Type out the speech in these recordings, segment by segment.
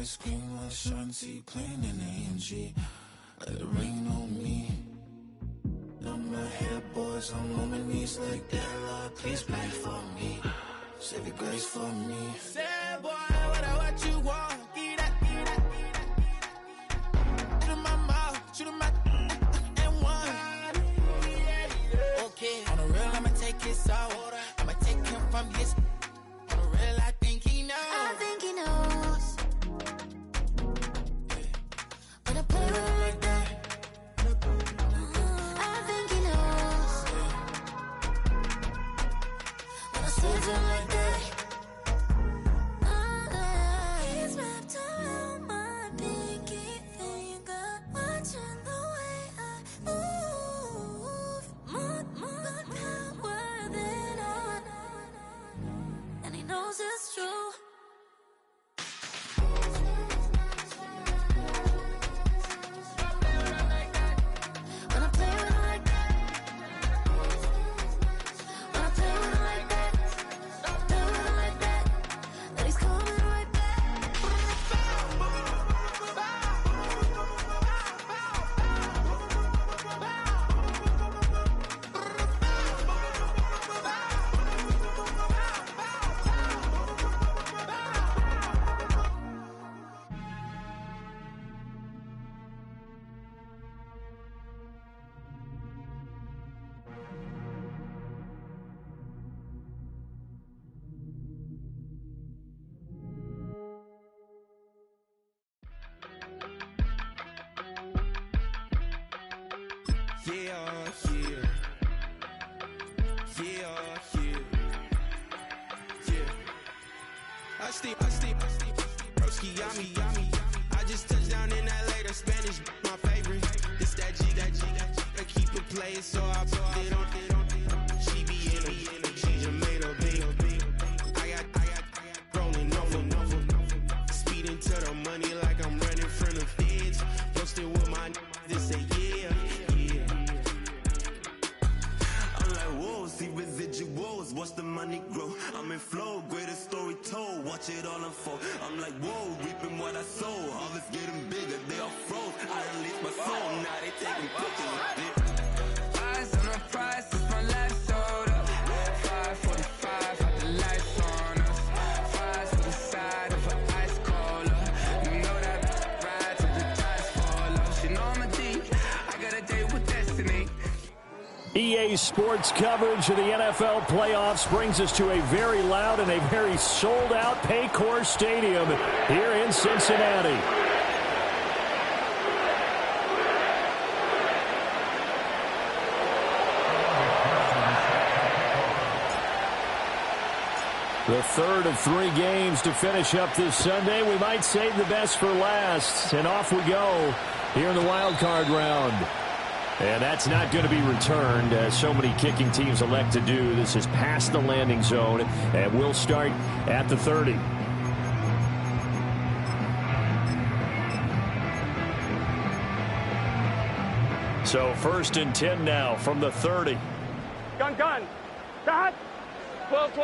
screen like Shanti playing in AMG. Let it rain on me. On my head, boys, I'm on my knees like that. Lord, please pray for me. Save your grace for me. Say, boy, what you want? Get that. Shoot in my mouth, shoot in my and one. Okay, on the real, I'ma take his out. I'ma take him from his. On the real, I think he knows. I think he knows. When I play with him like that. I think he knows. When I say to him like that. He's wrapped around my pinky finger, watching the way I move. More power than on. And he knows it's true. When I play with him like that. When I play with him like that. Play with him like that. That he's coming right back. Broski, yummy. I just touched down in LA, the Spanish, my favorite. This that G. I keep it playing, so I put it on. She be in it, she just made a beat. I got rolling over. Speeding to the money like I'm running from the feds. Posted with my this say yeah. I'm like, whoa, see residuals, watch the money grow. I'm in flow, greatest story told, watch it all unfold. I'm like, whoa, reaping what I sow. Harvest getting bigger, they all froze. I release my soul, now they taking pictures. Eyes on the prize, it's my last soda. 5:45, had the lights on us. Fries to the side of an ice cola. You know that ride till the tides fall off. You know I'm a D, I got a date with destiny. EA Sports coverage of the NFL playoffs brings us to a very loud and a very sold-out Paycor Stadium here in Cincinnati. The third of 3 games to finish up this Sunday. We might save the best for last, and off we go here in the wild card round. And that's not going to be returned, as so many kicking teams elect to do. This is past the landing zone, and we'll start at the 30. So 1st and 10 now from the 30. Gun. Dot. 12.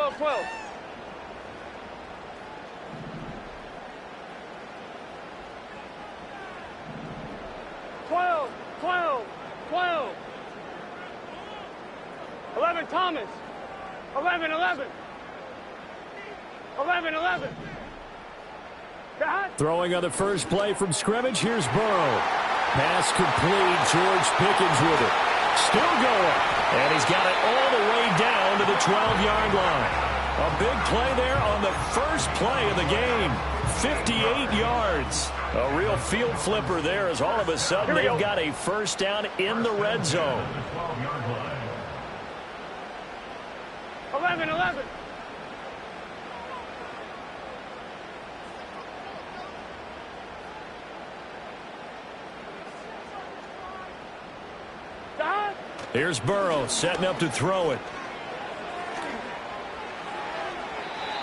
11, Thomas. 11. 11. Throwing on the first play from scrimmage. Here's Burrow. Pass complete. George Pickens with it. Still going. And he's got it all the way down to the 12-yard line. A big play there on the first play of the game. 58 yards. A real field flipper there, as all of a sudden they've got a first down in the red zone. 11. Here's Burrow setting up to throw it.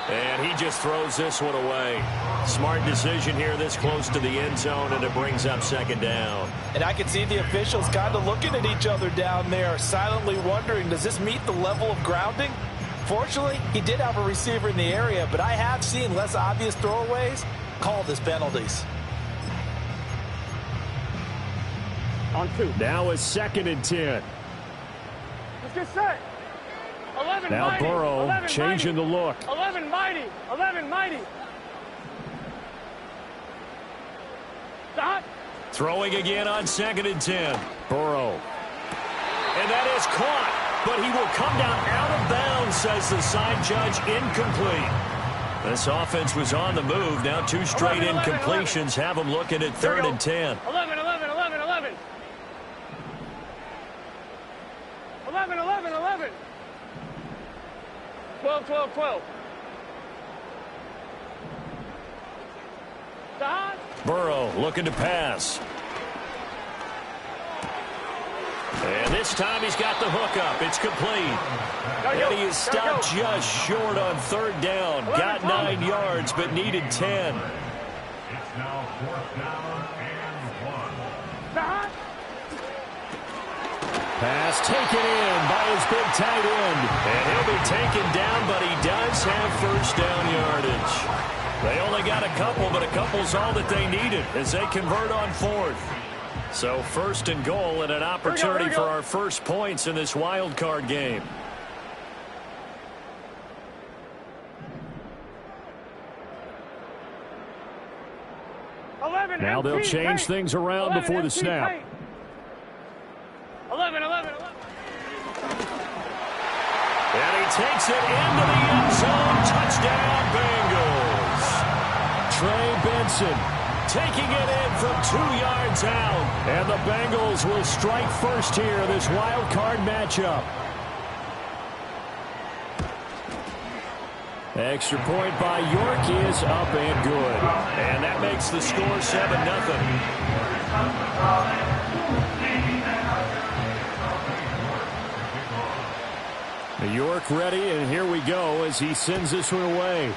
And he just throws this one away. Smart decision here this close to the end zone, and it brings up 2nd down. And I can see the officials kind of looking at each other down there, silently wondering, does this meet the level of grounding? Fortunately, he did have a receiver in the area, but I have seen less obvious throwaways. call this penalties. On 2. Now a 2nd and 10. Let's get set. 11 Now mighty. Burrow 11 changing mighty. the look. 11 mighty. 11 mighty. Stop. Throwing again on 2nd and 10. Burrow. And that is caught. But he will come down out of bounds, says the side judge. Incomplete. This offense was on the move. Now 2 straight 11, incompletions 11. have them looking at 3rd and 10. 11, 11, 11, 11. 11, 11, 11. 12, 12, 12. Stop. Burrow looking to pass. And this time he's got the hook up. It's complete. And he is stopped just short on 3rd down. Got 9 yards, but needed 10. It's now 4th down and 1. Stop. Pass taken in by his big tight end. And he'll be taken down, but he does have 1st down yardage. They only got a couple, but a couple's all that they needed as they convert on 4th. So 1st and goal and an opportunity for our first points in this wild card game. Now they'll change things around before the snap. 11, 11, 11. And he takes it into the end zone. Touchdown, Bengals. Trey Benson taking it in from 2 yards out. And the Bengals will strike first here in this wild card matchup. Extra point by York is up and good. And that makes the score 7-0. York ready, and here we go as he sends this one away.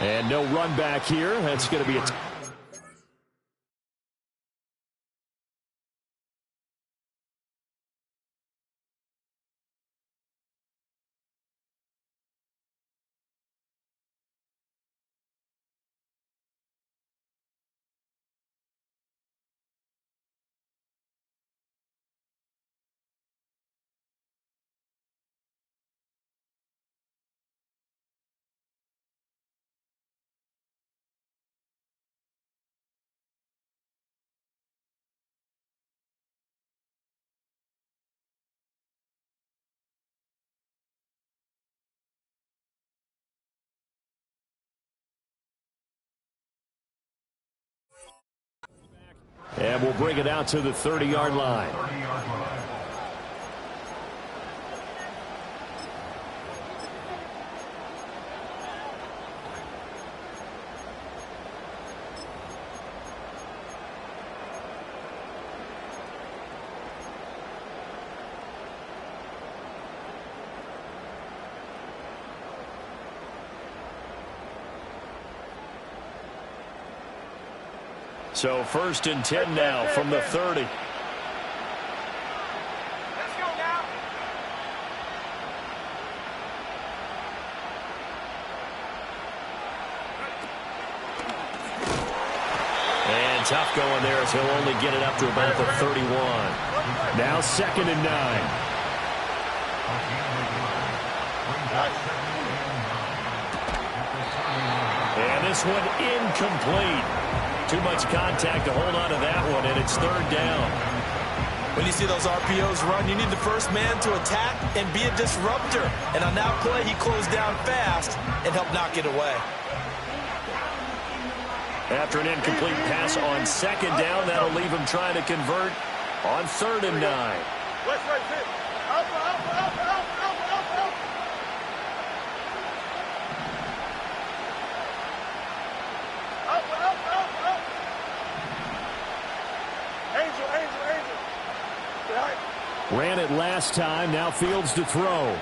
And no run back here. That's going to be a... And we'll bring it out to the 30-yard line. So 1st and 10 now from the 30. Let's go now. And tough going there as he'll only get it up to about the 31. Now 2nd and 9. And this one incomplete. Too much contact to hold on to that one, and it's 3rd down. When you see those RPOs run, you need the first man to attack and be a disruptor. And on that play, he closed down fast and helped knock it away. After an incomplete pass on 2nd down, that'll leave him trying to convert on 3rd and 9. West right fit. Ran it last time. Now Fields to throw.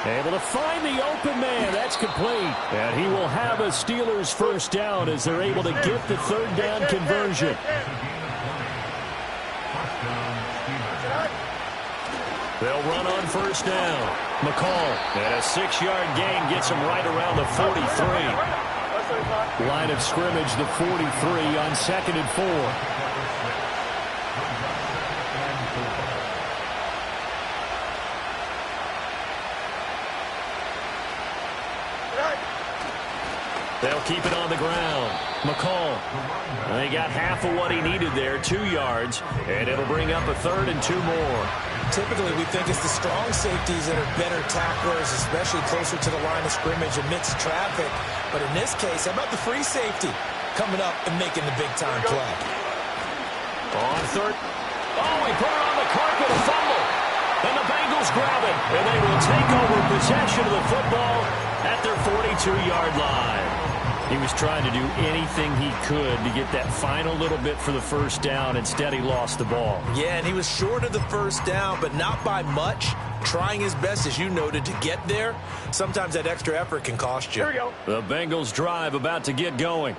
Able to find the open man. That's complete. And he will have a Steelers first down as they're able to get the 3rd down conversion. They'll run on first down. McCall, and a 6-yard gain gets him right around the 43. Line of scrimmage, the 43 on 2nd and 4. They'll keep it on the ground. McCall. They got half of what he needed there, 2 yards, and it'll bring up a 3rd and 2 more. Typically, we think it's the strong safeties that are better tacklers, especially closer to the line of scrimmage amidst traffic. But in this case, how about the free safety coming up and making the big-time play? On 3rd. Oh, he put it on the carpet, a fumble. And the Bengals grab it, and they will take over possession of the football at their 42-yard line. He was trying to do anything he could to get that final little bit for the first down. Instead, he lost the ball. Yeah, and he was short of the first down, but not by much. Trying his best, as you noted, to get there. Sometimes that extra effort can cost you. Here we go. The Bengals drive about to get going.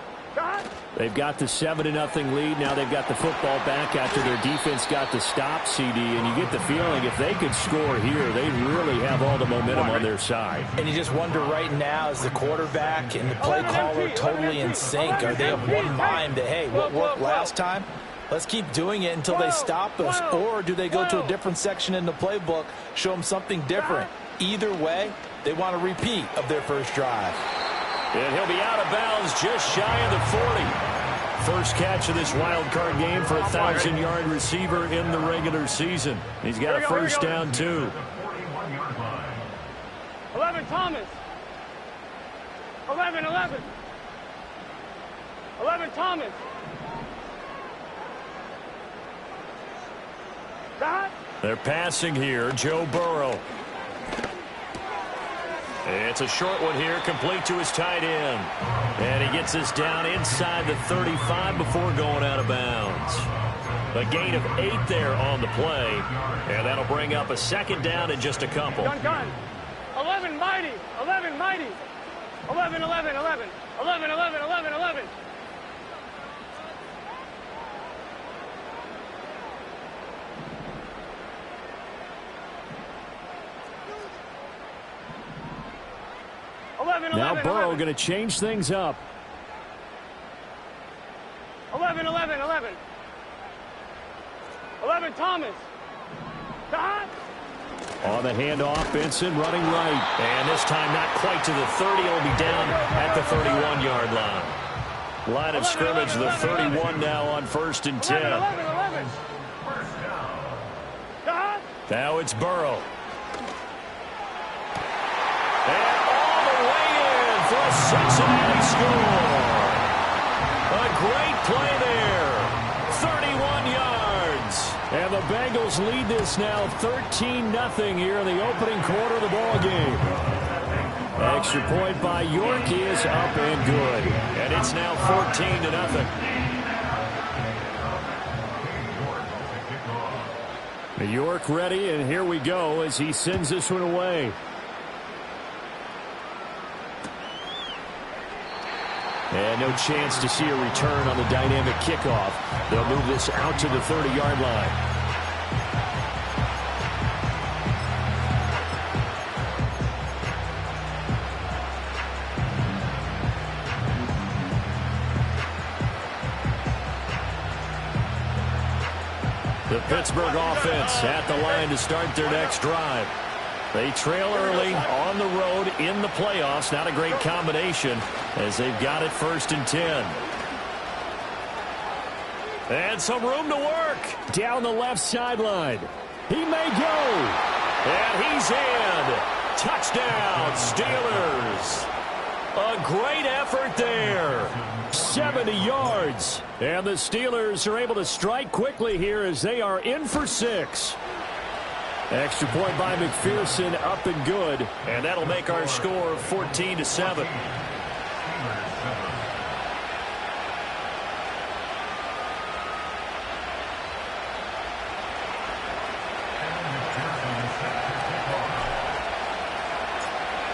They've got the 7-0 lead. Now they've got the football back after their defense got the stop, CD. And you get the feeling if they could score here, they really have all the momentum on their side. And you just wonder right now, is the quarterback and the play caller totally in sync? Are they of one mind that, hey, what worked last time? Let's keep doing it until they stop us. Or do they go to a different section in the playbook, show them something different? Either way, they want a repeat of their first drive. And he'll be out of bounds just shy of the 40. First catch of this wild card game for a 1,000-yard receiver in the regular season. He's got a first down, too. 11, Thomas. 11. 11, Thomas. They're passing here. Joe Burrow. It's a short one here, complete to his tight end. And he gets this down inside the 35 before going out of bounds. A gain of 8 there on the play. And that'll bring up a 2nd down in just a couple. Gun. 11, mighty. 11, mighty. 11. 11. Now Burrow going to change things up. 11. 11, Thomas. On the handoff, Benson running right. And this time not quite to the 30. It'll be down at the 31-yard line. Line of scrimmage, the 31 now on 1st and 10. 11. Now it's Burrow. And all the way in for a Cincinnati score. A great play there. 31 yards. And the Bengals lead this now 13-0 here in the opening quarter of the ball game. Extra point by York is up and good. And it's now 14-0. York ready, and here we go as he sends this one away. And no chance to see a return on the dynamic kickoff. They'll move this out to the 30-yard line. The Pittsburgh offense at the line to start their next drive. They trail early on the road in the playoffs. Not a great combination as they've got it 1st and 10. And some room to work down the left sideline. He may go. And he's in. Touchdown, Steelers. A great effort there. 70 yards. And the Steelers are able to strike quickly here as they are in for 6. Extra point by McPherson, up and good. And that'll make our score 14-7.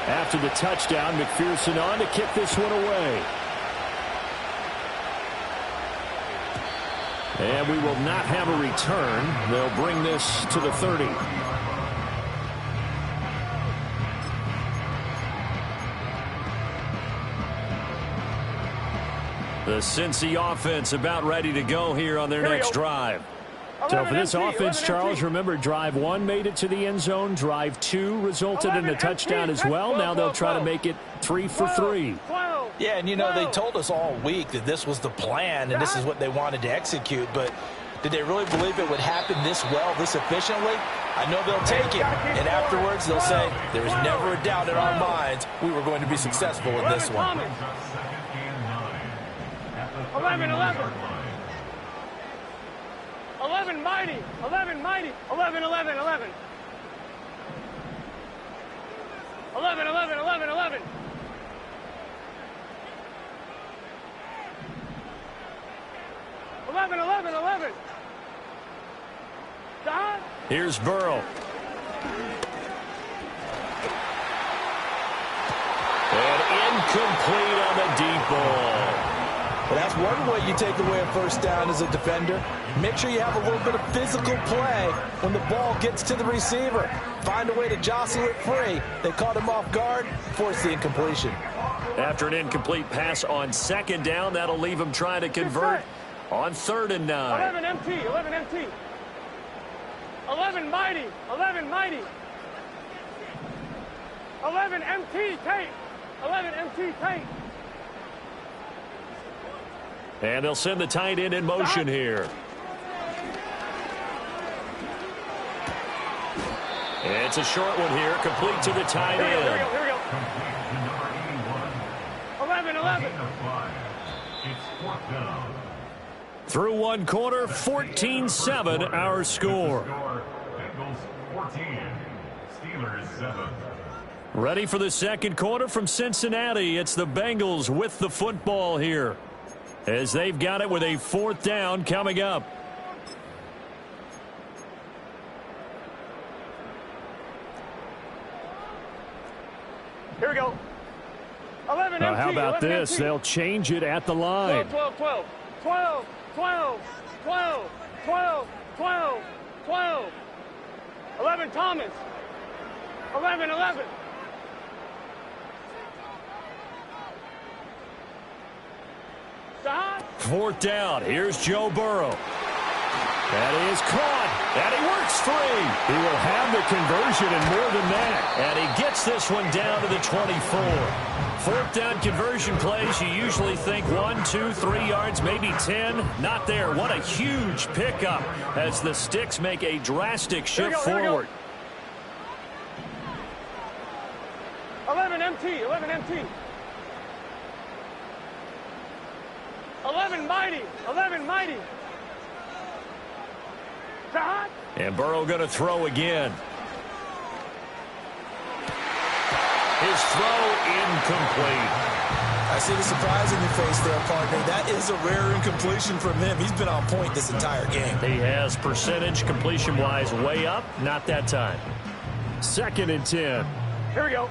After the touchdown, McPherson on to kick this one away. And we will not have a return. They'll bring this to the 30. The Cincy offense about ready to go here on their next drive. So for this offense, Charles, remember, drive 1 made it to the end zone. Drive 2 resulted in a touchdown as well. Now they'll try to make it 3 for 3. Yeah, and, you know, they told us all week that this was the plan and this is what they wanted to execute. But did they really believe it would happen this well, this efficiently? I know they'll take it. And afterwards, they'll say, there's never a doubt in our minds we were going to be successful in this one. 11-11. 11 mighty, 11 mighty, 11, 11, 11. 11, 11, 11, 11. 11, 11, 11. Don? Here's Burrow. And incomplete on the deep ball. Well, that's one way you take away a first down as a defender. Make sure you have a little bit of physical play when the ball gets to the receiver. Find a way to jostle it free. They caught him off guard, forced the incompletion. After an incomplete pass on second down, that'll leave him trying to convert on 3rd and 9. 11 MT, 11 MT. 11 mighty, 11 mighty. 11 MT, tape. 11 MT, tape. And they'll send the tight end in motion here. It's a short one here, complete to the tight end. Here we go. 11, 11. It's 4th down. Through one quarter, 14-7 our score. Bengals 14, Steelers 7. Ready for the second quarter from Cincinnati. It's the Bengals with the football here, as they've got it with a 4th down coming up. Here we go. 11 Now, MT, how about 11 this? MT. They'll change it at the line. 12, 12, 12, 12, 12, 12, 12, 12. 11 Thomas. 11, 11. Shot. 4th down. Here's Joe Burrow. That is caught. And he works free. He will have the conversion and more than that. And he gets this one down to the 24. 4th down conversion plays, you usually think 1, 2, 3 yards, maybe 10. Not there. What a huge pickup as the Sticks make a drastic shift forward. 11 MT, 11 MT. 11 mighty, 11 mighty. Shot. And Burrow going to throw again. His throw incomplete. I see the surprise in your face there, partner. That is a rare incompletion from him. He's been on point this entire game. He has percentage completion-wise way up. Not that time. 2nd and 10. Here we go.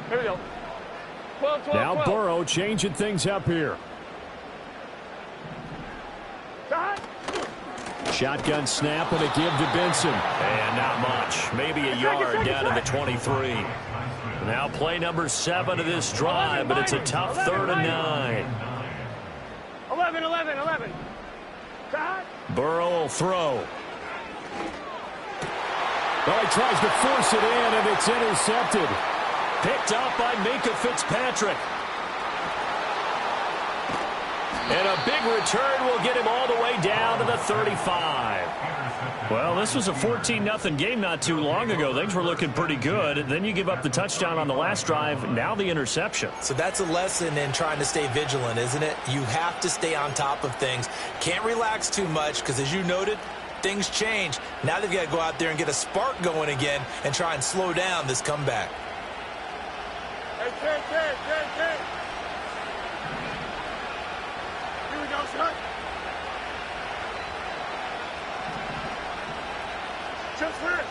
Here we go. 12, 12, Now 12. Burrow changing things up here. Shot. Shotgun snap and a give to Benson. And not much. Maybe a yard down to the 23. Now play number 7 of this drive, but it's a tough 3rd and 9. 11, 11, 11. Shot. Burrow will throw. Well, he tries to force it in, and it's intercepted. Picked up by Minkah Fitzpatrick. And a big return will get him all the way down to the 35. Well, this was a 14-0 game not too long ago. Things were looking pretty good. And then you give up the touchdown on the last drive. Now the interception. So that's a lesson in trying to stay vigilant, isn't it? You have to stay on top of things. Can't relax too much because, as you noted, things change. Now they've got to go out there and get a spark going again and try and slow down this comeback. Hey, Ted. Here we go, son. Just for it.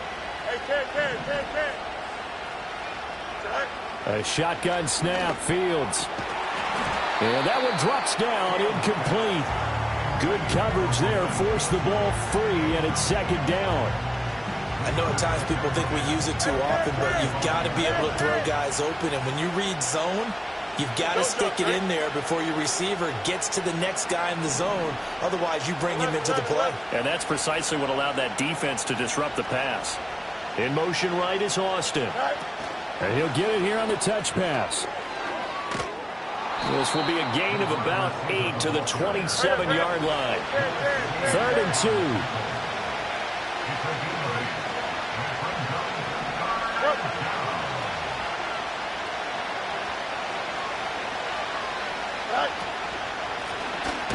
Hey, Ted. Son. A shotgun snap, Fields. And that one drops down, incomplete. Good coverage there, forced the ball free, and it's 2nd down. I know at times people think we use it too often, but you've got to be able to throw guys open. And when you read zone, You've got to stick it in there before your receiver gets to the next guy in the zone. Otherwise, you bring him into the play. And that's precisely what allowed that defense to disrupt the pass. In motion right is Austin. And he'll get it here on the touch pass. This will be a gain of about 8 to the 27-yard line. 3rd and 2.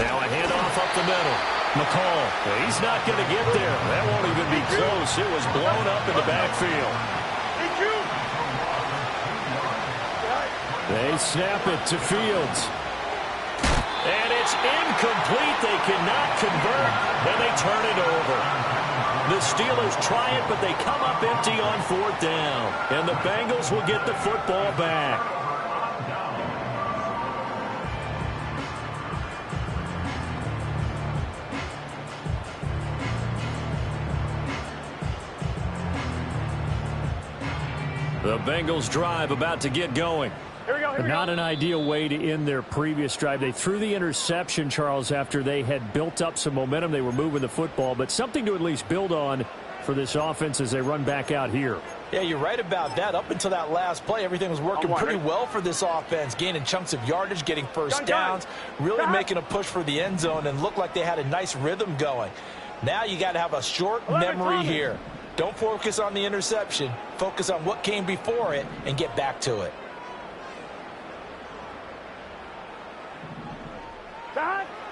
Now a handoff up the middle. McCall, he's not going to get there. That won't even be close. It was blown up in the backfield. They snap it to Fields. And it's incomplete. They cannot convert, and they turn it over. The Steelers try it, but they come up empty on 4th down. And the Bengals will get the football back. The Bengals drive about to get going. Here we go. Not an ideal way to end their previous drive. They threw the interception, Charles, after they had built up some momentum. They were moving the football, but something to at least build on for this offense as they run back out here. Yeah, you're right about that. Up until that last play, everything was working pretty well for this offense, gaining chunks of yardage, getting first downs, really making a push for the end zone, and looked like they had a nice rhythm going. Now you got to have a short memory here. Don't focus on the interception. Focus on what came before it and get back to it.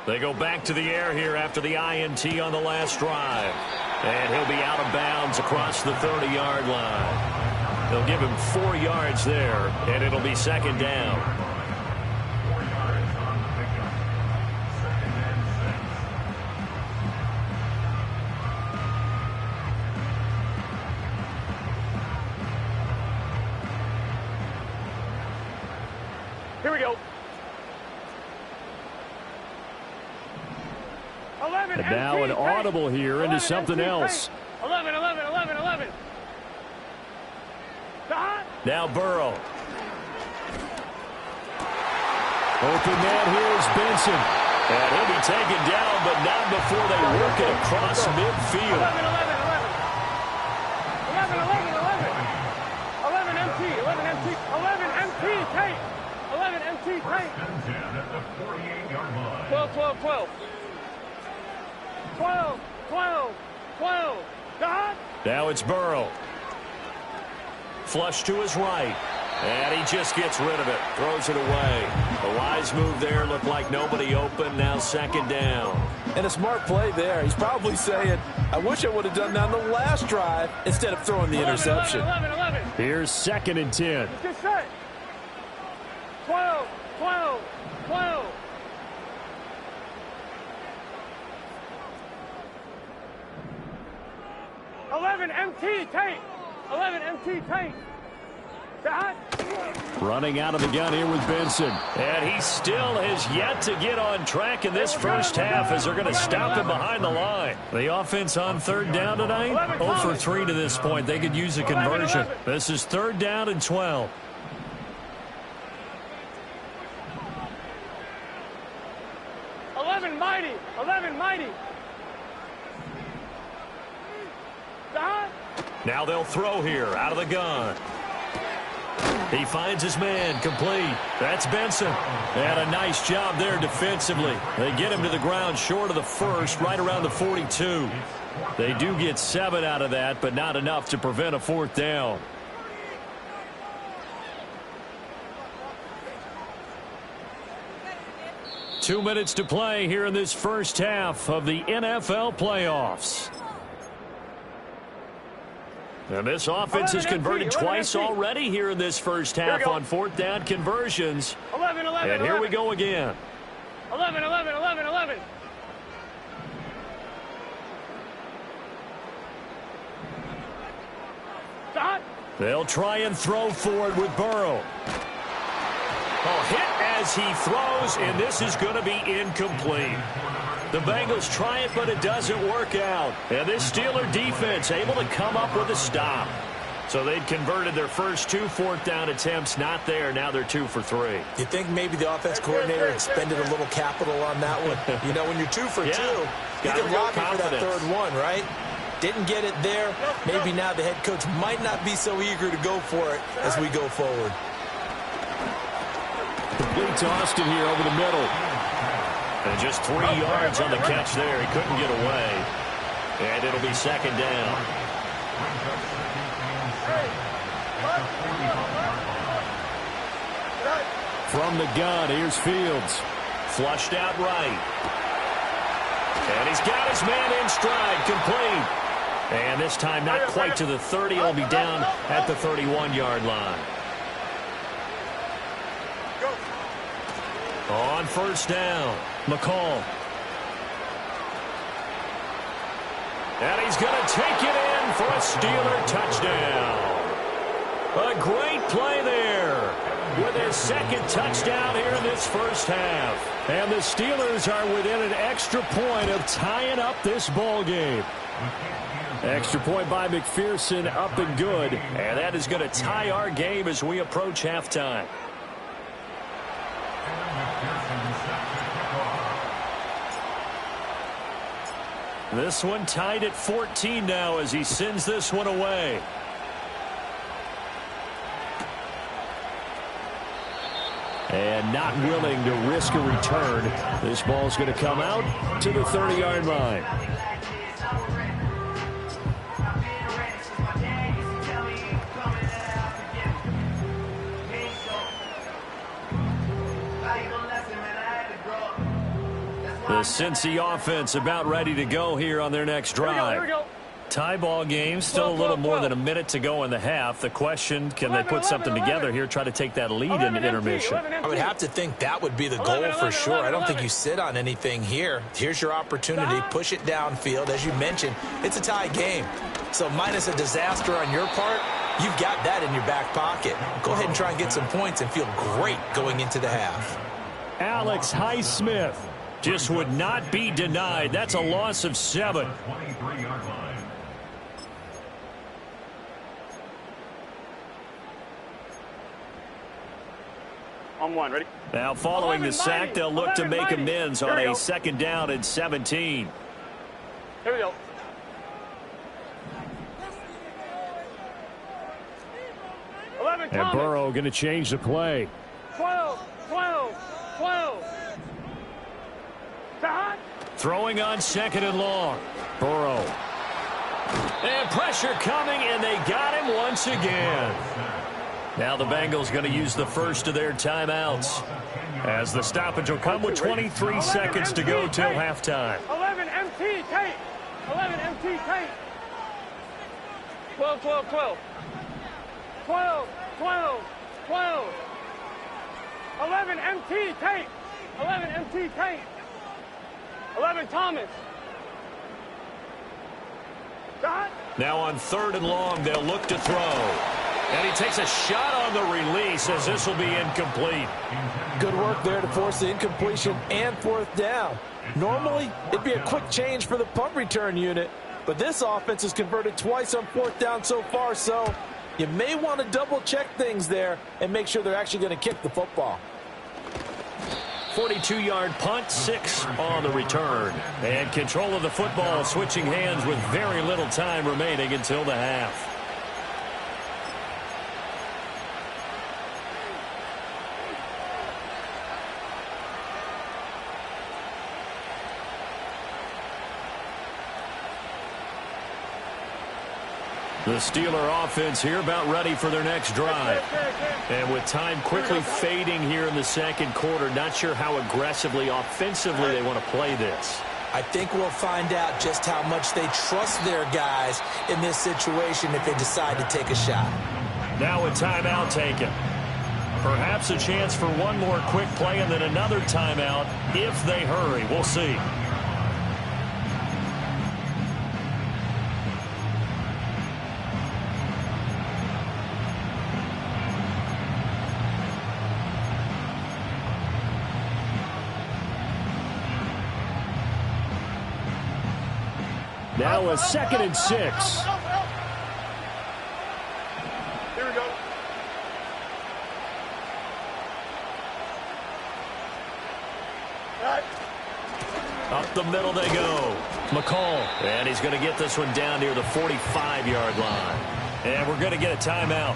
They go back to the air here after the INT on the last drive. And he'll be out of bounds across the 30-yard line. They'll give him 4 yards there, and it'll be 2nd down. Here we go. 11, And now an audible here into something else. 11. Now Burrow. Open man here is Benson. And he'll be taken down, but not before they work it across midfield. 11 MT, Tate. 11 MT, Tate. 12. Dot. Now it's Burrow. Flush to his right. And he just gets rid of it. Throws it away. A wise move there. Looked like nobody open. Now 2nd down. And a smart play there. He's probably saying, I wish I would have done that on the last drive instead of throwing the interception. 11. Here's 2nd and 10. Just set. 12. 11 MT, Tate. 11 MT, Tate. Dot. Running out of the gun here with Benson. And he still has yet to get on track in this first half as they're going to stop him behind the line. The offense on 3rd down tonight, 0 for 3 to this point. They could use a conversion. This is 3rd down and 12. 11 mighty. Dot. Now they'll throw here out of the gun. He finds his man complete. That's Benson. And a nice job there defensively. They get him to the ground short of the first, right around the 42. They do get 7 out of that, but not enough to prevent a 4th down. Two minutes to play here in this first half of the NFL playoffs. And this offense has converted twice already here in this first half on 4th down conversions. 11. And here we go again. 11. Dot. They'll try and throw for it with Burrow. A hit as he throws, and this is going to be incomplete. The Bengals try it, but it doesn't work out. And this Steeler defense able to come up with a stop. So they'd converted their first 2 4th-down attempts. Not there. Now they're 2 for 3. You think maybe the offense coordinator expended a little capital on that one? You know, when you're 2 for 2, you can lobby for that third one, right? Didn't get it there. Maybe now the head coach might not be so eager to go for it as we go forward. Complete to Austin here over the middle. And just 3 yards on the catch there. He couldn't get away. And it'll be 2nd down. From the gun, here's Fields. Flushed out right. And he's got his man in stride, complete. And this time not quite to the 30. He'll be down at the 31-yard line. On 1st down, McCall. And he's going to take it in for a Steeler touchdown. A great play there with his 2nd touchdown here in this first half. And the Steelers are within an extra point of tying up this ball game. Extra point by McPherson, up and good. And that is going to tie our game as we approach halftime. This one tied at 14 now as he sends this one away. And not willing to risk a return. This ball's going to come out to the 30-yard line. The Cincy offense about ready to go here on their next drive. Here we go. Tie ball game, still a little more than a minute to go in the half. The question, can they put something together here, try to take that lead into intermission? I would have to think that would be the goal for sure. I don't think you sit on anything here. Here's your opportunity. Push it downfield. As you mentioned, it's a tie game. So minus a disaster on your part, you've got that in your back pocket. Go ahead and try and get some points and feel great going into the half. Alex Highsmith just would not be denied. That's a loss of 7. 23-yard line. On 1, ready? Now following the sack, they'll look to make amends on a 2nd down and 17. Here we go. And Burrow going to change the play. 12. Throwing on 2nd and long. Burrow. And pressure coming, and they got him once again. Now the Bengals going to use the first of their timeouts, as the stoppage will come with 23 seconds to go till halftime. 11 MT tape. 11 MT tape. 12. 11 MT tape. 11 MT tape. 11 Thomas. Dot. Now on 3rd and long, they'll look to throw. And he takes a shot on the release as this will be incomplete. Good work there to force the incompletion and 4th down. Normally, it'd be a quick change for the punt return unit, but this offense has converted twice on 4th down so far, so you may want to double-check things there and make sure they're actually going to kick the football. 42-yard punt, 6 on the return. And control of the football switching hands with very little time remaining until the half. The Steeler offense here about ready for their next drive. And with time quickly fading here in the 2nd quarter, not sure how aggressively, offensively they want to play this. I think we'll find out just how much they trust their guys in this situation if they decide to take a shot. Now a timeout taken. Perhaps a chance for one more quick play and then another timeout if they hurry. We'll see. Now a 2nd and 6. the middle they go. McCall. And he's going to get this one down near the 45-yard line. And we're going to get a timeout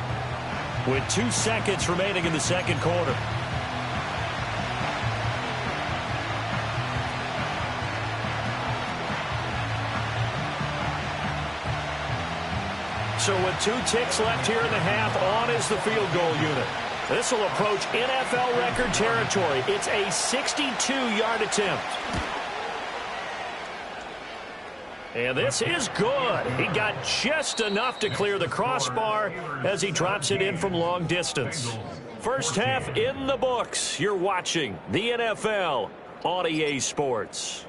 with 2 seconds remaining in the second quarter. So with 2 ticks left here in the half, on is the field goal unit. This will approach NFL record territory. It's a 62-yard attempt. And this is good. He got just enough to clear the crossbar as he drops it in from long distance. First half in the books. You're watching the NFL on EA Sports.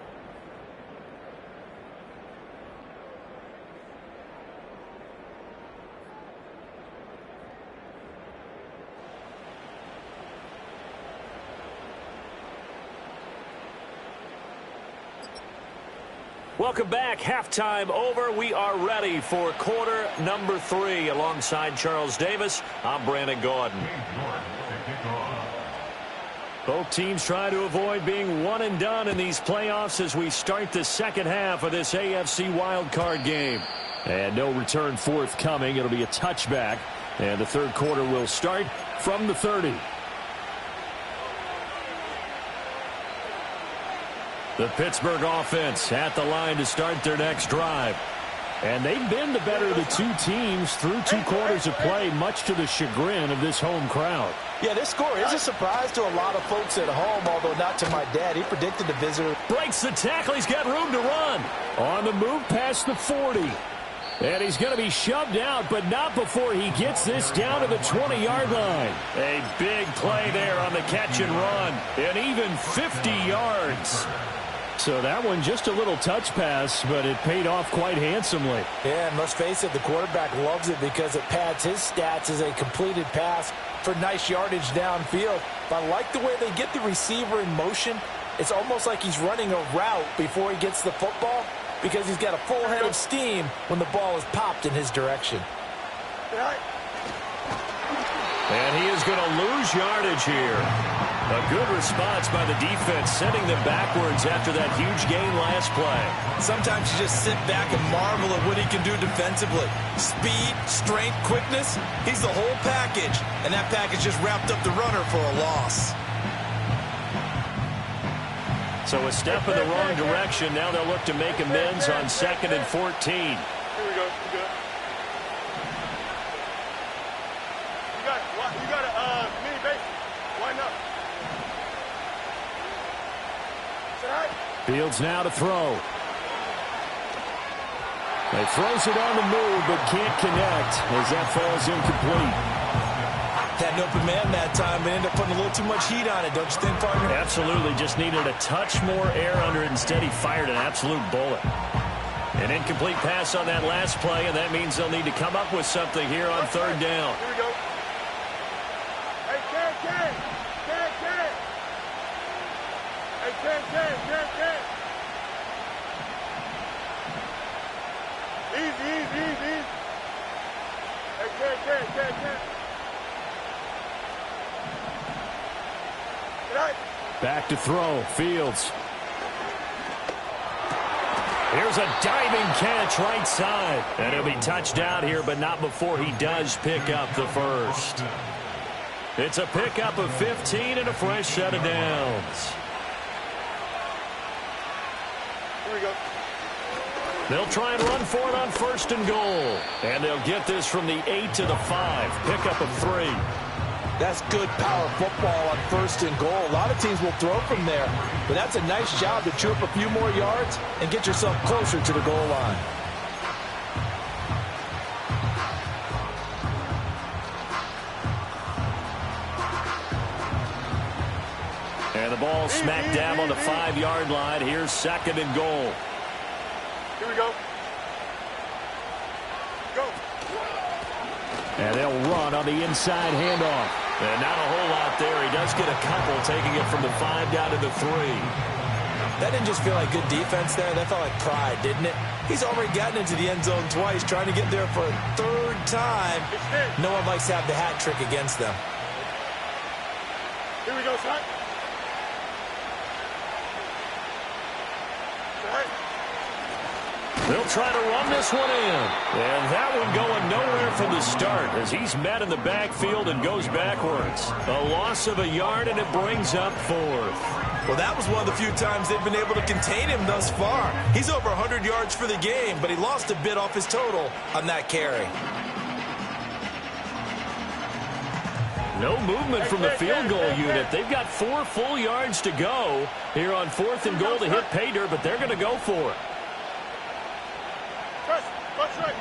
Welcome back. Halftime over. We are ready for quarter number 3. Alongside Charles Davis, I'm Brandon Gaudin. Both teams try to avoid being one and done in these playoffs as we start the second half of this AFC wildcard game. And no return forthcoming. It'll be a touchback. And the third quarter will start from the 30. The Pittsburgh offense at the line to start their next drive. And they've been the better of the 2 teams through 2 quarters of play, much to the chagrin of this home crowd. Yeah, this score is a surprise to a lot of folks at home, although not to my dad. He predicted the visitor. Breaks the tackle. He's got room to run. On the move past the 40. And he's going to be shoved out, but not before he gets this down to the 20-yard line. A big play there on the catch and run. And even 50 yards. So that one just a little touch pass, but it paid off quite handsomely. Yeah, and let's face it, the quarterback loves it because it pads his stats as a completed pass for nice yardage downfield. But I like the way they get the receiver in motion. It's almost like he's running a route before he gets the football because he's got a full head of steam when the ball is popped in his direction. And he is going to lose yardage here. A good response by the defense, sending them backwards after that huge gain last play. Sometimes you just sit back and marvel at what he can do defensively. Speed, strength, quickness, he's the whole package. And that package just wrapped up the runner for a loss. So a step in the wrong direction. Now they'll look to make amends on 2nd and 14. Here we go. You got a mini base. Why not? Fields now to throw. He throws it on the move, but can't connect as that falls incomplete. Had an open man that time, but ended up putting a little too much heat on it, don't you think, partner? Absolutely. Just needed a touch more air under it. Instead, he fired an absolute bullet. An incomplete pass on that last play, and that means they'll need to come up with something here on 3rd down. Here we go. Hey, Ken. Hey, Ken. Easy. Hey, Ken. Back to throw. Fields. Here's a diving catch right side. And he'll be touched out here, but not before he does pick up the first. It's a pickup of 15 and a fresh set of downs. Here we go. They'll try and run for it on 1st and goal. And they'll get this from the 8 to the 5. Pickup of 3. That's good power football on 1st and goal. A lot of teams will throw from there, but that's a nice job to chew up a few more yards and get yourself closer to the goal line. And the ball smack dab on the 5-yard line. Here's 2nd and goal. Here we go. And they'll run on the inside handoff. And not a whole lot there. He does get a couple, taking it from the 5 down to the 3. That didn't just feel like good defense there. That felt like pride, didn't it? He's already gotten into the end zone twice, trying to get there for a 3rd time. No one likes to have the hat trick against them. Here we go, son. They'll try to run this one in. And that one going nowhere from the start as he's met in the backfield and goes backwards. A loss of a yard, and it brings up 4th. Well, that was one of the few times they've been able to contain him thus far. He's over 100 yards for the game, but he lost a bit off his total on that carry. No movement from the field goal unit. They've got 4 full yards to go here on 4th and goal to hit pay dirt, but they're going to go for it. Push right.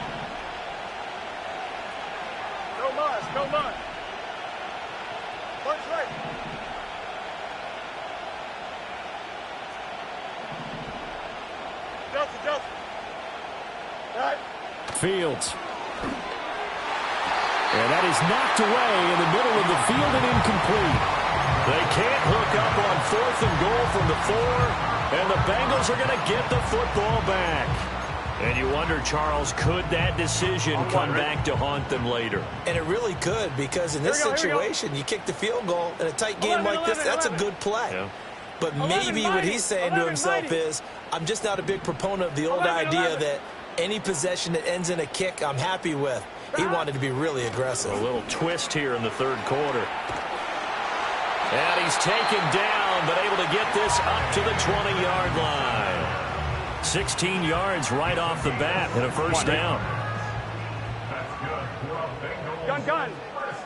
No Mars, no Mars. Push right. Just. Right. Fields. And that is knocked away in the middle of the field and incomplete. They can't hook up on 4th and goal from the 4, and the Bengals are going to get the football back. And you wonder, Charles, could that decision come back to haunt them later? And it really could, because in this situation, you kick the field goal in a tight game like this, that's a good play. Yeah. But maybe what he's saying to himself is, I'm just not a big proponent of the old idea that any possession that ends in a kick I'm happy with. He wanted to be really aggressive. A little twist here in the 3rd quarter. And he's taken down, but able to get this up to the 20-yard line. 16 yards right off the bat and a first down. Gun.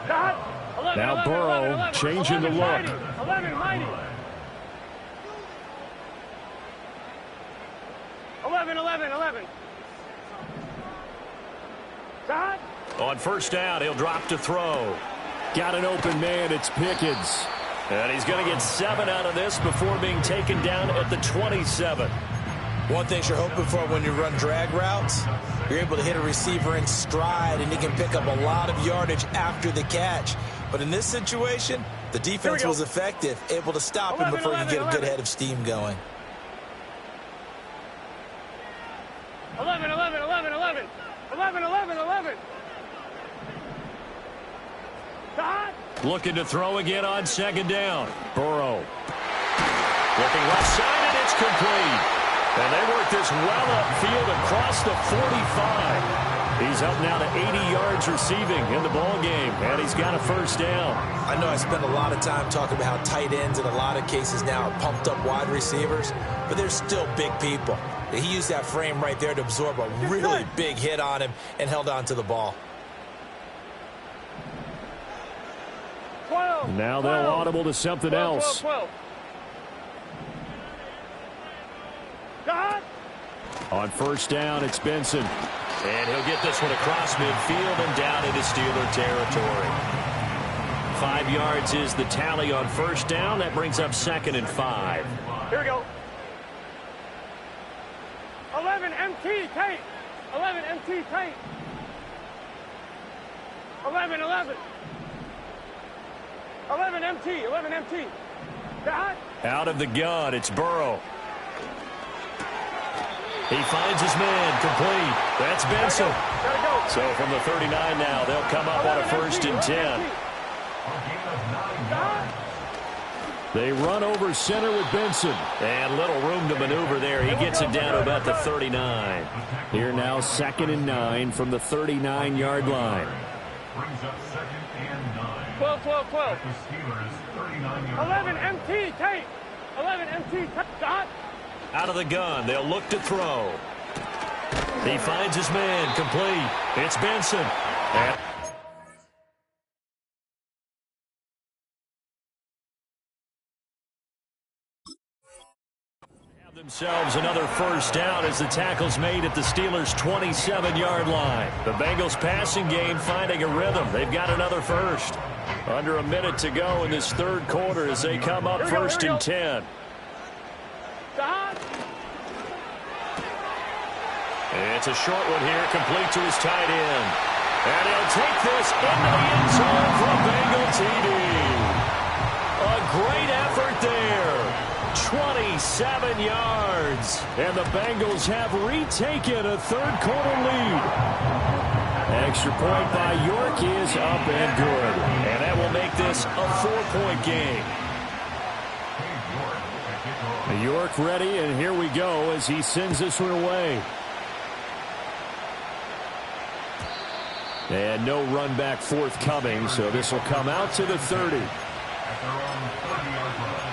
Stop. 11, now 11, Burrow 11, 11, changing 11, the look. 11, mighty. 11. Stop. On first down, he'll drop to throw. Got an open man, it's Pickens. And he's going to get 7 out of this before being taken down at the 27. One thing you're hoping for when you run drag routes, you're able to hit a receiver in stride, and he can pick up a lot of yardage after the catch. But in this situation, the defense was effective, able to stop him before he could get a good head of steam going. 11. Stop. Looking to throw again on 2nd down. Burrow. Looking left side, and it's complete. And they work this well upfield across the 45. He's up now to 80 yards receiving in the ball game, and he's got a first down. I know I spend a lot of time talking about how tight ends in a lot of cases now are pumped up wide receivers, but they're still big people. He used that frame right there to absorb a really big hit on him and held on to the ball. 12. Now they'll audible to something else. 12. God. On first down, it's Benson. And he'll get this one across midfield and down into Steeler territory. 5 yards is the tally on first down. That brings up 2nd and 5. Here we go. 11 MT tape. 11 MT tape. 11. 11 MT. God. Out of the gun, it's Burrow. He finds his man, complete. That's Benson. Gotta go. So from the 39 now, they'll come up on a 1st and 10. They run over center with Benson. And little room to maneuver there. He gets it down to about the 39. Here now, 2nd and 9 from the 39-yard line. 12. 11 MT tape. 11 MT tape. God. Out of the gun, they'll look to throw. He finds his man, complete. It's Benson. And have themselves another first down as the tackle's made at the Steelers' 27-yard line. The Bengals passing game finding a rhythm. They've got another first. Under a minute to go in this 3rd quarter as they come up 1st and 10. It's a short one here, complete to his tight end. And he'll take this into the end zone for a Bengal TD. A great effort there. 27 yards. And the Bengals have retaken a 3rd quarter lead. Extra point by York is up and good. And that will make this a 4-point game. York ready, and here we go as he sends this one away. And no run back forthcoming, so this will come out to the 30. At their own 30-yard line.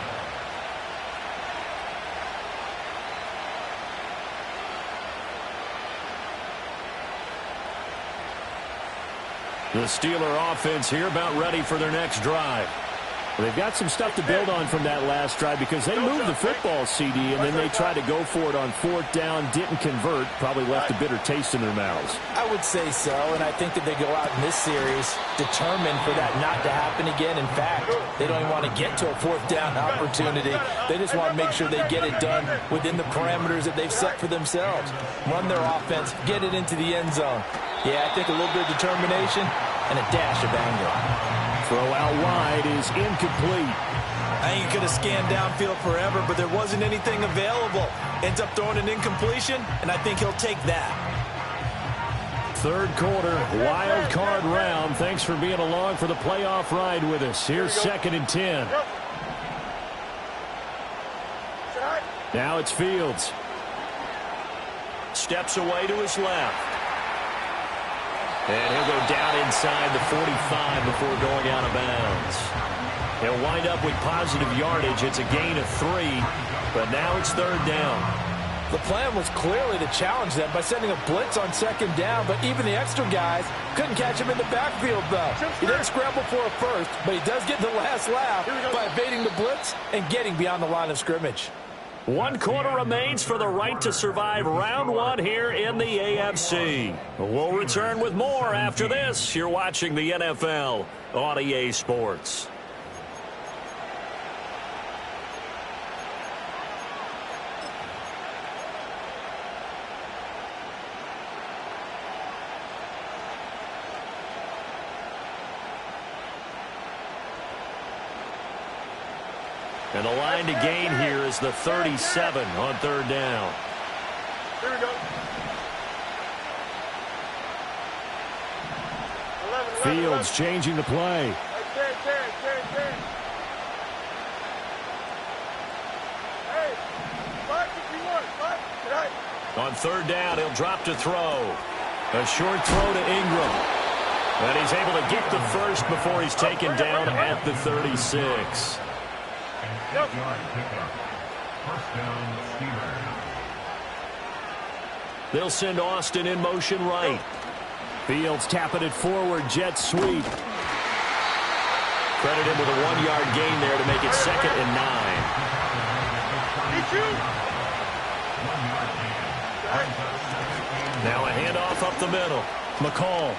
The Steeler offense here about ready for their next drive. Well, they've got some stuff to build on from that last drive because they moved the football, CD, and then they tried to go for it on 4th down, didn't convert, probably left a bitter taste in their mouths. I would say so, and I think that they go out in this series determined for that not to happen again. In fact, they don't even want to get to a 4th down opportunity. They just want to make sure they get it done within the parameters that they've set for themselves. Run their offense, get it into the end zone. Yeah, I think a little bit of determination and a dash of anger. Throw out wide is incomplete. I think he could have scanned downfield forever, but there wasn't anything available. Ends up throwing an incompletion, and I think he'll take that. 3rd quarter, wild card round. Thanks for being along for the playoff ride with us. Here's 2nd and 10. Now it's Fields. Steps away to his left. And he'll go down inside the 45 before going out of bounds. He'll wind up with positive yardage. It's a gain of 3, but now it's 3rd down. The plan was clearly to challenge them by sending a blitz on 2nd down, but even the extra guys couldn't catch him in the backfield, though. He didn't scramble for a first, but he does get the last laugh by evading the blitz and getting beyond the line of scrimmage. 1 quarter remains for the right to survive round 1 here in the AFC. We'll return with more after this. You're watching the NFL on EA Sports. And the line to gain here is the 37 on 3rd down. Here we go. 11, Fields changing the play. Hey, fight if you want. Fight. Right. On 3rd down, he'll drop to throw. A short throw to Ingram. And he's able to get the first before he's taken down at the 36. Yard pickup. 1st down, Steelers. They'll send Austin in motion right. Fields tapping it forward, jet sweep. Credit him with a 1-yard gain there to make it 2nd and 9. Now a handoff up the middle. McCall.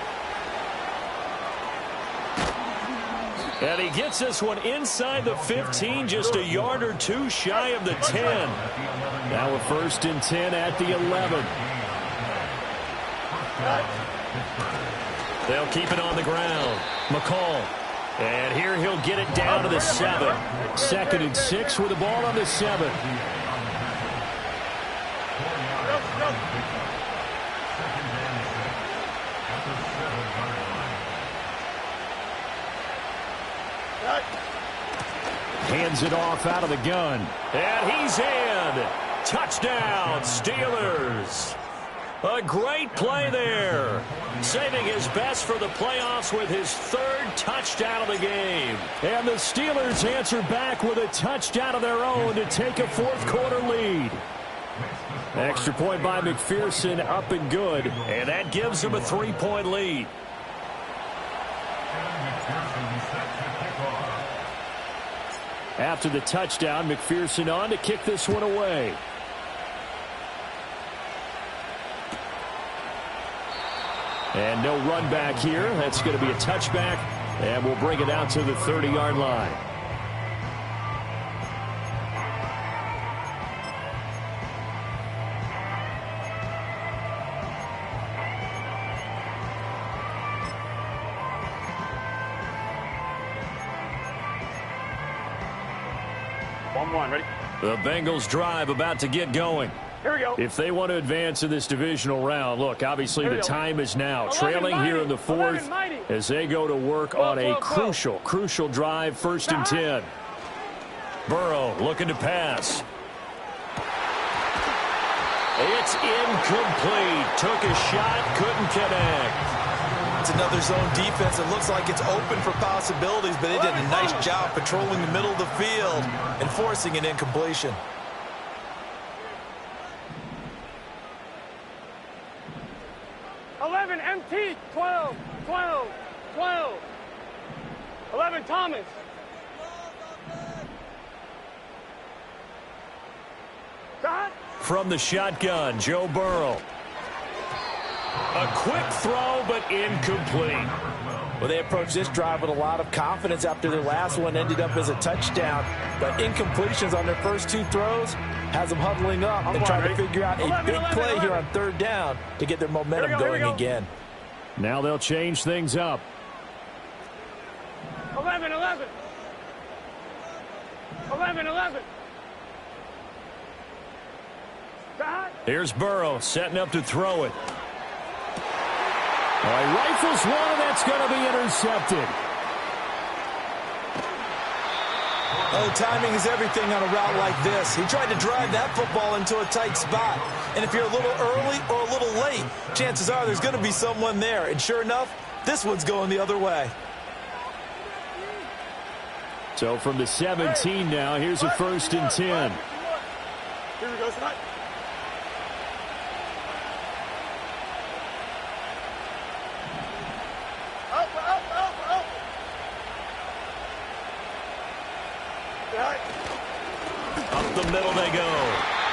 And he gets this one inside the 15, just a yard or 2 shy of the 10. Now a 1st and 10 at the 11. They'll keep it on the ground. McCall. And here he'll get it down to the 7. 2nd and 6 with the ball on the 7. Hands it off out of the gun. And he's in. Touchdown, Steelers. A great play there. Saving his best for the playoffs with his 3rd touchdown of the game. And the Steelers answer back with a touchdown of their own to take a 4th quarter lead. Extra point by McPherson, up and good. And that gives them a 3-point lead. After the touchdown, McPherson on to kick this one away. And no run back here. That's going to be a touchback, and we'll bring it out to the 30-yard line. Ready? The Bengals drive about to get going. Here we go. If they want to advance in this divisional round, look, obviously the time is now. Trailing here in the 4th as they go to work on a crucial drive, 1st and 10. Burrow looking to pass. It's incomplete. Took a shot, couldn't connect. It's another zone defense. It looks like it's open for possibilities, but they did a nice job patrolling the middle of the field and forcing an incompletion. MT, 12, 12, 12. 11, Thomas. Shot. From the shotgun, Joe Burrow. A quick throw, but incomplete. Well, they approached this drive with a lot of confidence after their last one ended up as a touchdown. But incompletions on their first two throws has them huddling up and trying to figure out a big play here on third down to get their momentum going again. Now they'll change things up. 11, 11. 11, 11. Here's Burrow setting up to throw it. He rifles one, and that's going to be intercepted. Oh, timing is everything on a route like this. He tried to drive that football into a tight spot. And if you're a little early or a little late, chances are there's going to be someone there. And sure enough, this one's going the other way. So from the 17 now, here's a 1st and 10. Here we go, Scott. Up the middle they go.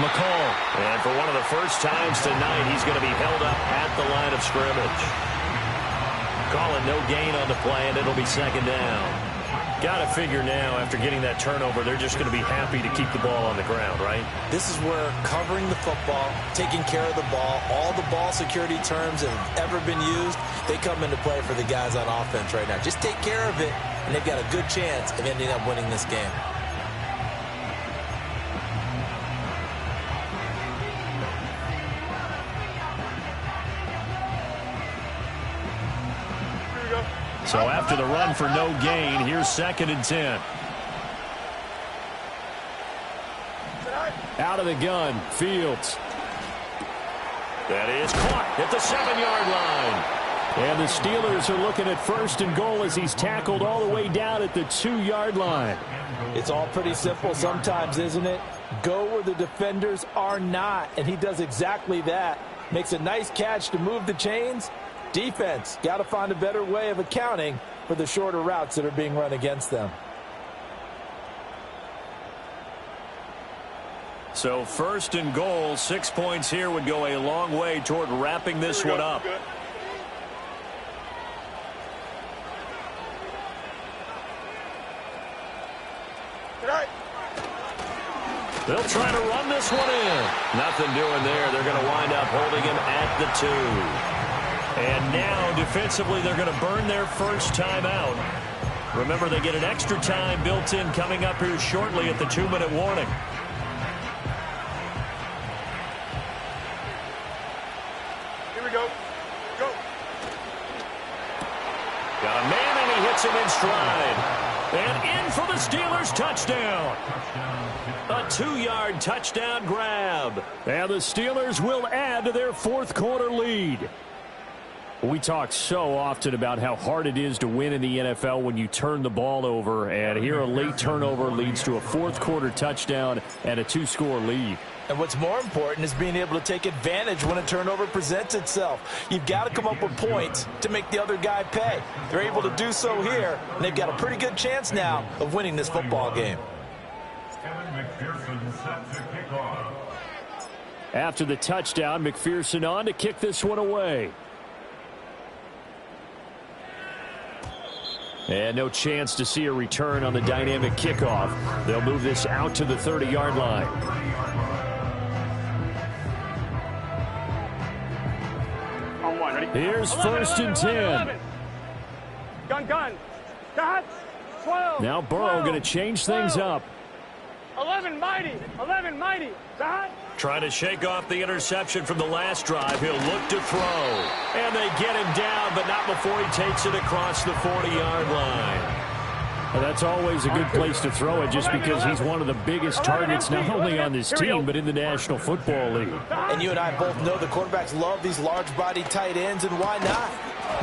McCall. And for one of the first times tonight, he's going to be held up at the line of scrimmage. Calling no gain on the play, and it'll be 2nd down. Got to figure now, after getting that turnover, they're just going to be happy to keep the ball on the ground, right? This is where covering the football, taking care of the ball, all the ball security terms that have ever been used, they come into play for the guys on offense right now. Just take care of it, and they've got a good chance of ending up winning this game. So after the run for no gain, here's 2nd and 10. Out of the gun, Fields. That is caught at the 7-yard line. And the Steelers are looking at 1st and goal as he's tackled all the way down at the 2-yard line. It's all pretty simple sometimes, isn't it? Go where the defenders are not, and he does exactly that. Makes a nice catch to move the chains. Defense got to find a better way of accounting for the shorter routes that are being run against them. So 1st and goal, 6 points here would go a long way toward wrapping this one up. They'll try to run this one in. Nothing doing there. They're going to wind up holding him at the 2. And now, defensively, they're going to burn their first timeout. Remember, they get an extra time built in coming up here shortly at the 2-minute warning. Here we go. Go. Got a man, and he hits him in stride. And in for the Steelers' touchdown. A 2-yard touchdown grab. And the Steelers will add to their 4th quarter lead. We talk so often about how hard it is to win in the NFL when you turn the ball over, and here a late turnover leads to a 4th quarter touchdown and a 2-score lead. And what's more important is being able to take advantage when a turnover presents itself. You've got to come up with points to make the other guy pay. They're able to do so here, and they've got a pretty good chance now of winning this football game. After the touchdown, McPherson on to kick this one away. And no chance to see a return on the dynamic kickoff. They'll move this out to the 30-yard line. On 1, ready? Here's 1st and 10. Gun. Got 12. Now Burrow going to change things up. 11, mighty. 11, mighty. Got. Trying to shake off the interception from the last drive. He'll look to throw. And they get him down, but not before he takes it across the 40-yard line. Well, that's always a good place to throw it just because he's one of the biggest targets not only on this team but in the National Football League. And you and I both know the quarterbacks love these large-body tight ends, and why not?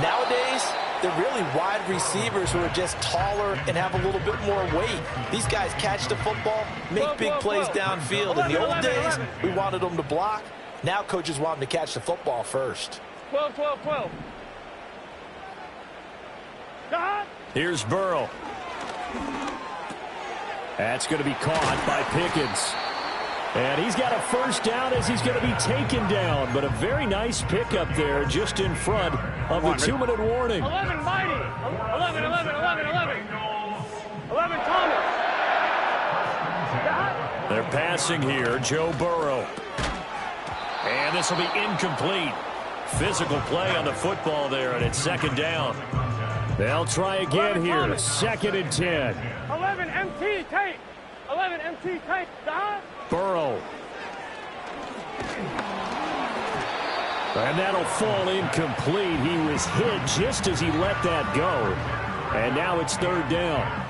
Nowadays, they're really wide receivers who are just taller and have a little bit more weight. These guys catch the football, make big plays downfield. In the old days, we wanted them to block. Now coaches want them to catch the football first. 12, 12, 12. Here's Burrow. That's going to be caught by Pickens. And he's got a first down as he's going to be taken down. But a very nice pickup there just in front of the 2-minute warning. 11, Mighty. 11, 11, 11, 11. 11, Thomas. They're passing here, Joe Burrow. And this will be incomplete. Physical play on the football there, and it's second down. They'll try again here, 2nd and 10. 11, MT, tape. 11, MT, tape. Burrow. And that'll fall incomplete. He was hit just as he let that go. And now it's 3rd down.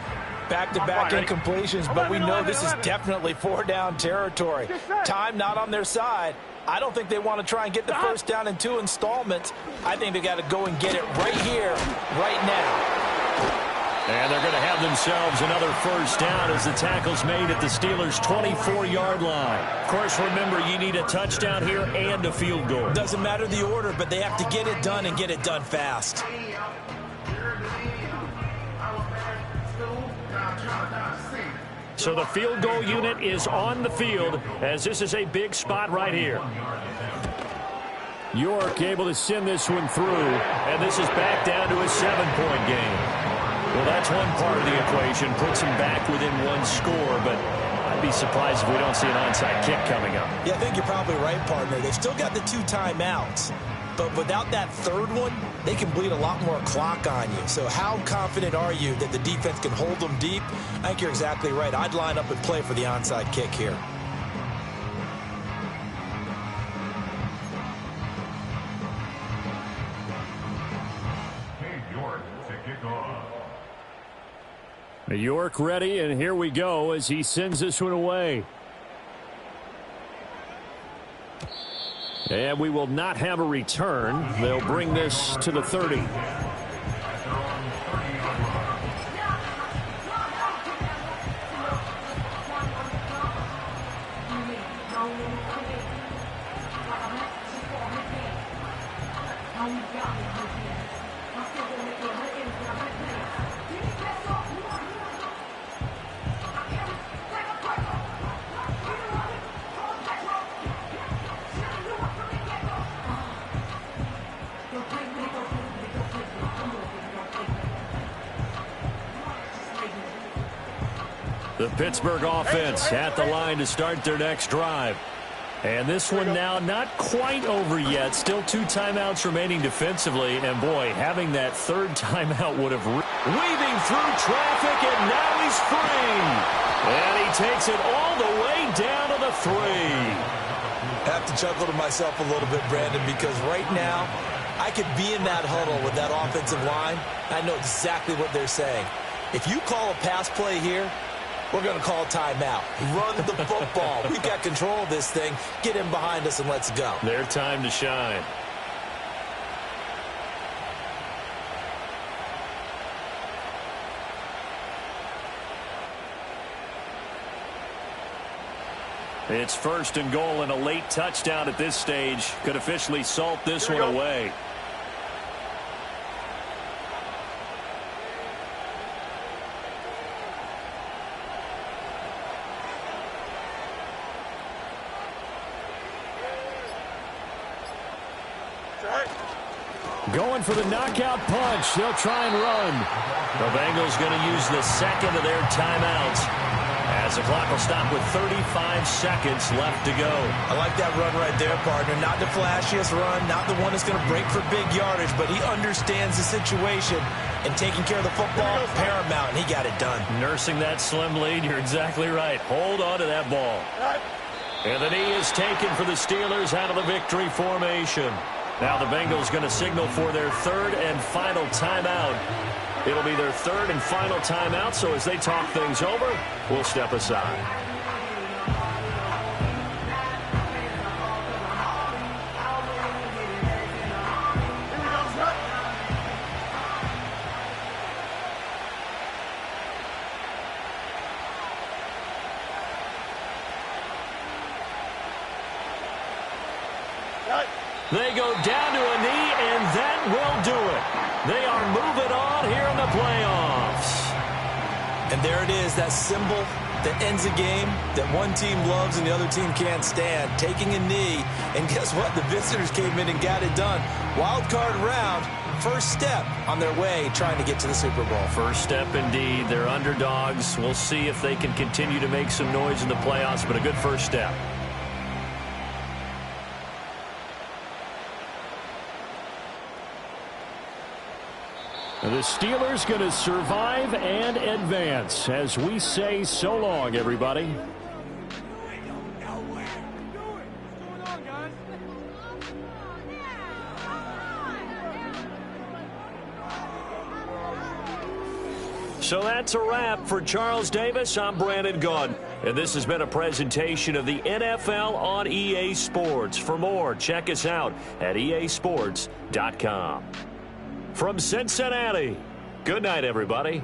Back-to-back incompletions, but we know this is definitely 4-down territory. Time not on their side. I don't think they want to try and get the first down in 2 installments. I think they got to go and get it right here, right now. And they're going to have themselves another first down as the tackle's made at the Steelers' 24-yard line. Of course, remember, you need a touchdown here and a field goal. Doesn't matter the order, but they have to get it done and get it done fast. So the field goal unit is on the field as this is a big spot right here. York able to send this one through, and this is back down to a 7-point game. Well, that's one part of the equation, puts him back within 1 score, but I'd be surprised if we don't see an onside kick coming up. Yeah, I think you're probably right, partner. They've still got the 2 timeouts. But without that 3rd one, they can bleed a lot more clock on you. So how confident are you that the defense can hold them deep? I think you're exactly right. I'd line up and play for the onside kick here. York ready, and here we go as he sends this one away. And we will not have a return. They'll bring this to the 30. The Pittsburgh offense at the line to start their next drive. And this one now not quite over yet. Still 2 timeouts remaining defensively. And, boy, having that 3rd timeout would have weaving through traffic, and now he's free. And he takes it all the way down to the 3. I have to chuckle to myself a little bit, Brandon, because right now I could be in that huddle with that offensive line. I know exactly what they're saying. If you call a pass play here, we're going to call timeout. Run the football. We've got control of this thing. Get in behind us and let's go. Their time to shine. It's 1st and goal, and a late touchdown at this stage could officially salt this one away. Going for the knockout punch. They'll try and run. The Bengals going to use the 2nd of their timeouts as the clock will stop with 35 seconds left to go. I like that run right there, partner. Not the flashiest run, not the one that's going to break for big yardage, but he understands the situation, and taking care of the football, paramount, and he got it done. Nursing that slim lead, you're exactly right. Hold on to that ball. And the knee is taken for the Steelers out of the victory formation. Now the Bengals going to signal for their 3rd and final timeout It'll be their third and final timeout, so as they talk things over, we'll step aside. They go down to a knee, and that will do it. They are moving on here in the playoffs. And there it is, that symbol that ends a game that one team loves and the other team can't stand, taking a knee. And guess what? The visitors came in and got it done. Wild card round, first step on their way trying to get to the Super Bowl. First step indeed. They're underdogs. We'll see if they can continue to make some noise in the playoffs, but a good first step. The Steelers going to survive and advance as we say so long, everybody. So that's a wrap for Charles Davis. I'm Brandon Gunn, and this has been a presentation of the NFL on EA Sports. For more, check us out at easports.com. From Cincinnati, good night, everybody.